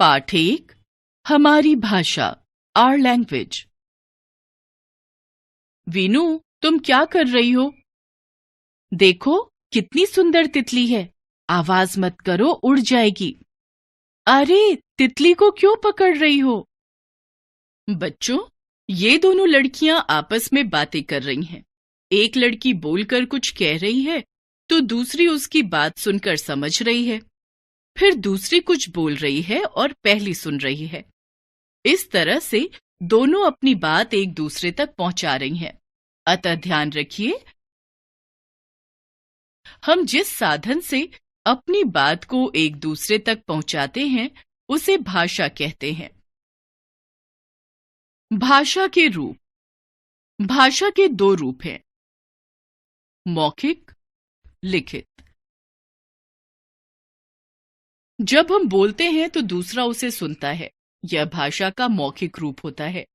पाठ 1 हमारी भाषा आवर लैंग्वेज। वीनू, तुम क्या कर रही हो? देखो कितनी सुंदर तितली है। आवाज मत करो, उड़ जाएगी। अरे, तितली को क्यों पकड़ रही हो? बच्चों, ये दोनों लड़कियां आपस में बातें कर रही हैं। एक लड़की बोलकर कुछ कह रही है तो दूसरी उसकी बात सुनकर समझ रही है। फिर दूसरी कुछ बोल रही है और पहली सुन रही है। इस तरह से दोनों अपनी बात एक दूसरे तक पहुंचा रही हैं। अतः ध्यान रखिए, हम जिस साधन से अपनी बात को एक दूसरे तक पहुंचाते हैं उसे भाषा कहते हैं। भाषा के रूप। भाषा के दो रूप हैं, मौखिक, लिखित। जब हम बोलते हैं तो दूसरा उसे सुनता है, यह भाषा का मौखिक रूप होता है।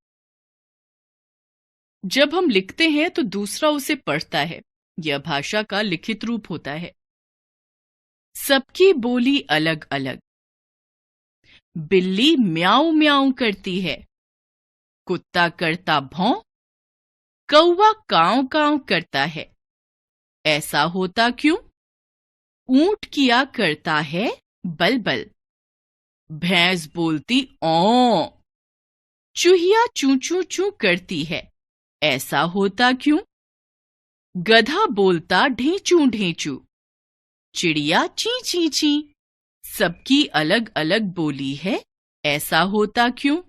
जब हम लिखते हैं तो दूसरा उसे पढ़ता है, यह भाषा का लिखित रूप होता है। सबकी बोली अलग अलग। बिल्ली म्याऊं म्याऊं करती है, कुत्ता करता भौं, कौवा कांव कांव करता है। ऐसा होता क्यों? ऊंट किया करता है बल बल, भैंस बोलती औ, चूहिया चू चू चू करती है। ऐसा होता क्यों? गधा बोलता ढेंचू ढेंचू, चिड़िया ची ची ची। सबकी अलग अलग बोली है, ऐसा होता क्यों?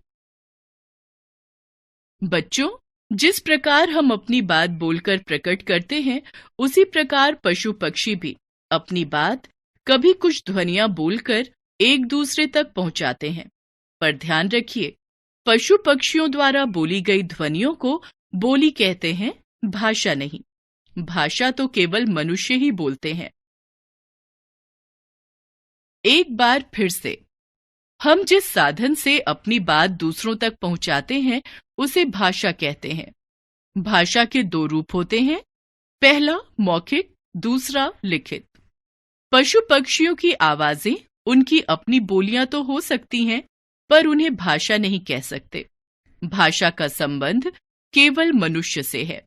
बच्चों, जिस प्रकार हम अपनी बात बोलकर प्रकट करते हैं उसी प्रकार पशु पक्षी भी अपनी बात कभी कुछ ध्वनियां बोलकर एक दूसरे तक पहुंचाते हैं। पर ध्यान रखिए, पशु पक्षियों द्वारा बोली गई ध्वनियों को बोली कहते हैं, भाषा नहीं। भाषा तो केवल मनुष्य ही बोलते हैं। एक बार फिर से, हम जिस साधन से अपनी बात दूसरों तक पहुंचाते हैं उसे भाषा कहते हैं। भाषा के दो रूप होते हैं, पहला मौखिक, दूसरा लिखित। पशु पक्षियों की आवाजें उनकी अपनी बोलियां तो हो सकती हैं, पर उन्हें भाषा नहीं कह सकते। भाषा का संबंध केवल मनुष्य से है।